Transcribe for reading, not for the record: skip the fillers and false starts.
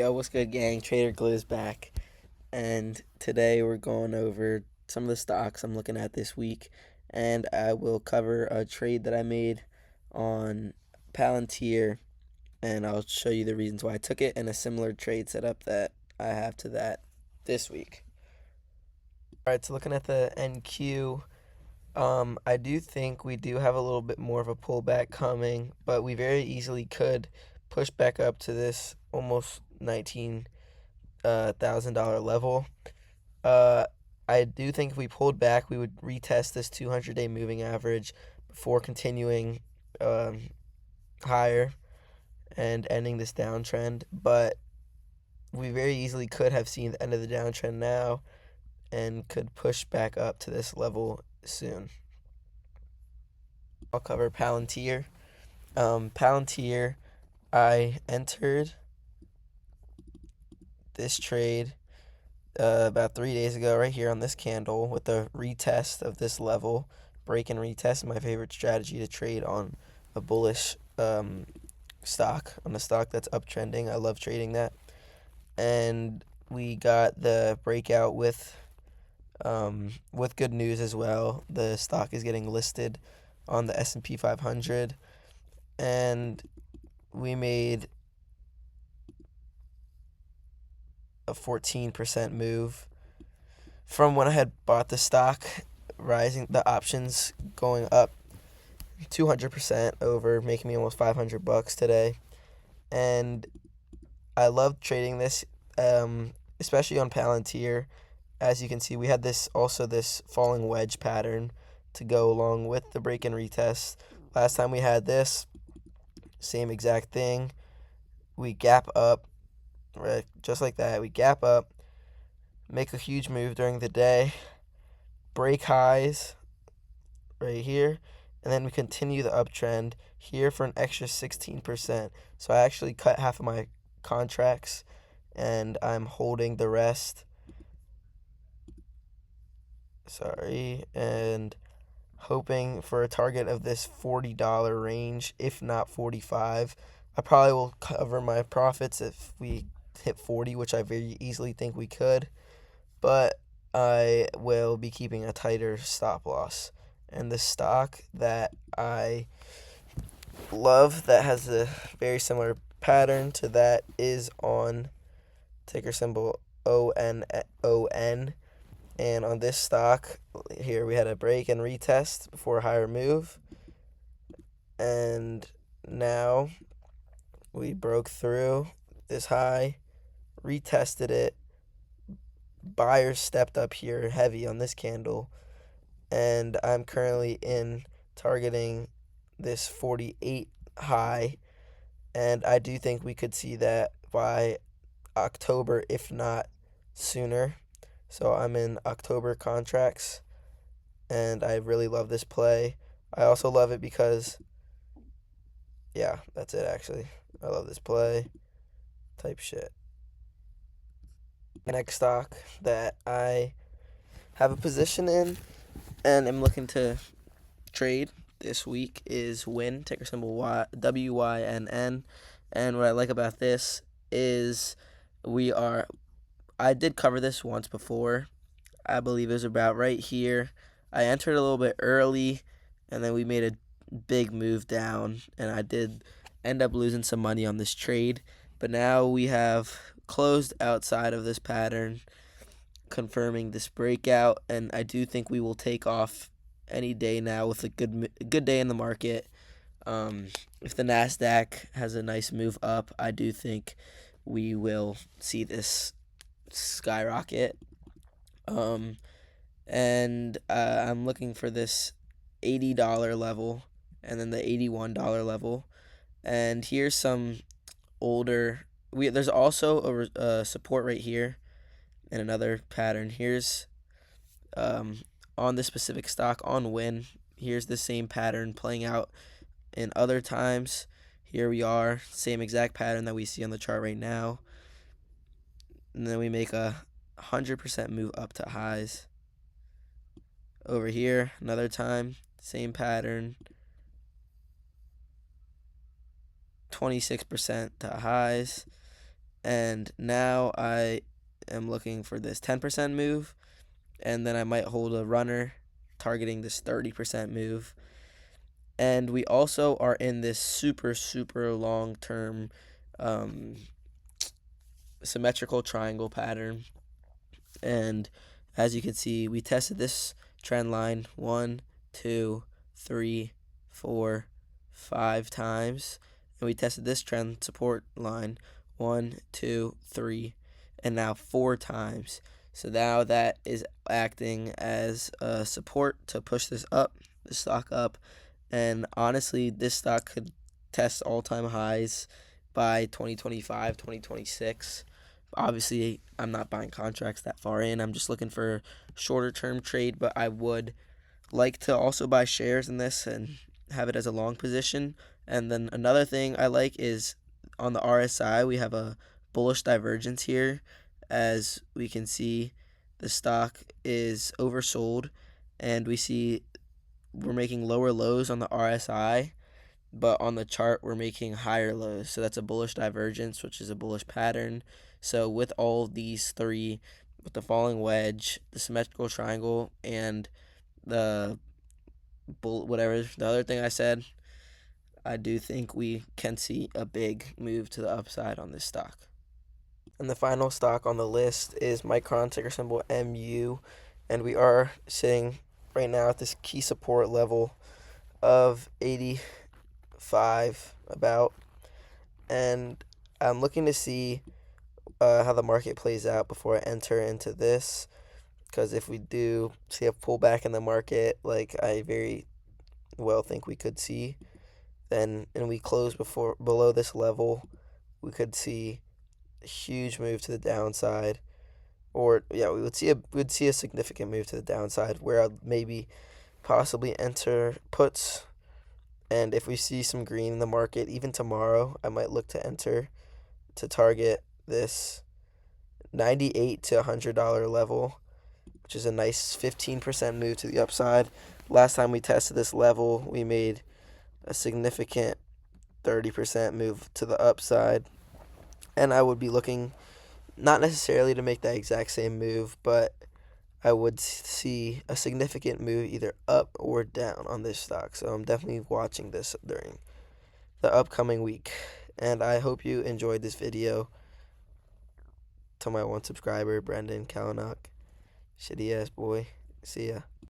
Yo, what's good, gang? Trader Gliz back, and today we're going over some of the stocks I'm looking at this week, and I will cover a trade that I made on Palantir, and I'll show you the reasons why I took it and a similar trade setup that I have to that this week. All right, so looking at the NQ, I do think we do have a little bit more of a pullback coming, but we very easily could push back up to this almost $19,000 level. Uh, I do think if we pulled back, we would retest this 200-day moving average before continuing higher and ending this downtrend. But we very easily could have seen the end of the downtrend now and could push back up to this level soon. I'll cover Palantir. Palantir, I entered this trade about 3 days ago right here on this candle with a retest of this level. Break and retest is my favorite strategy to trade on a bullish stock, on a stock that's uptrending. I love trading that. And we got the breakout with good news as well. The stock is getting listed on the S&P 500, and we made a 14% move from when I had bought the stock, rising the options going up 200% over, making me almost $500 today. And I love trading this, especially on Palantir. As you can see, we had this falling wedge pattern to go along with the break and retest. Last time we had this, same exact thing. We gap up, right, just like that. We gap up, make a huge move during the day, break highs right here, and then we continue the uptrend here for an extra 16%. So I actually cut half of my contracts, and I'm holding the rest. And hoping for a target of this $40 range, if not 45. I probably will cover my profits if we hit 40, which I very easily think we could, but I will be keeping a tighter stop loss. And the stock that I love that has a very similar pattern to that is on ticker symbol ONON. And on this stock here, we had a break and retest before a higher move. And now we broke through this high, retested it. Buyers stepped up here heavy on this candle. And I'm currently targeting this 48 high. And I do think we could see that by October, if not sooner. So I'm in October contracts, and I really love this play. I also love it because, yeah, that's it actually. I love this play type shit. The next stock that I have a position in and am looking to trade this week is WYNN, ticker symbol WYNN. And what I like about this is I did cover this once before. I believe it was about right here. I entered a little bit early, and then we made a big move down, and I did end up losing some money on this trade. But now we have closed outside of this pattern, confirming this breakout, and I do think we will take off any day now with a good day in the market. If the NASDAQ has a nice move up, I do think we will see this skyrocket. And I'm looking for this $80 level and then the $81 level. And here's some older. There's also a support right here and another pattern. Here's on this specific stock on WYNN. Here's the same pattern playing out in other times. Here we are, same exact pattern that we see on the chart right now. And then we make a 100% move up to highs. Over here, another time, same pattern. 26% to highs. And now I am looking for this 10% move, and then I might hold a runner targeting this 30% move. And we also are in this super, super long term um, symmetrical triangle pattern. And as you can see, we tested this trend line 1, 2, 3, 4, 5 times. And we tested this trend support line 1, 2, 3, and now 4 times. So now that is acting as a support to push this stock up. And honestly, this stock could test all-time highs by 2025, 2026. Obviously, I'm not buying contracts that far in. I'm just looking for a shorter term trade, but I would like to also buy shares in this and have it as a long position. And then another thing I like is on the RSI, we have a bullish divergence here. As we can see, the stock is oversold, and we see we're making lower lows on the RSI, but on the chart we're making higher lows. So that's a bullish divergence, which is a bullish pattern. So with all of these three, with the falling wedge, the symmetrical triangle, and the whatever the other thing I said, I do think we can see a big move to the upside on this stock. And the final stock on the list is Micron, ticker symbol MU, and we are sitting right now at this key support level of 85 about, and I'm looking to see how the market plays out before I enter into this, because if we do see a pullback in the market like I very well think we could see, then and we close below this level, we could see a huge move to the downside, or yeah, we would see a significant move to the downside where I'd maybe possibly enter puts. And if we see some green in the market, even tomorrow, I might look to enter to target this $98 to $100 level, which is a nice 15% move to the upside. Last time we tested this level, we made a significant 30% move to the upside. And I would be looking not necessarily to make that exact same move, but I would see a significant move either up or down on this stock. So I'm definitely watching this during the upcoming week. And I hope you enjoyed this video. To my one subscriber, Brendan Kalanok, shitty ass boy. See ya.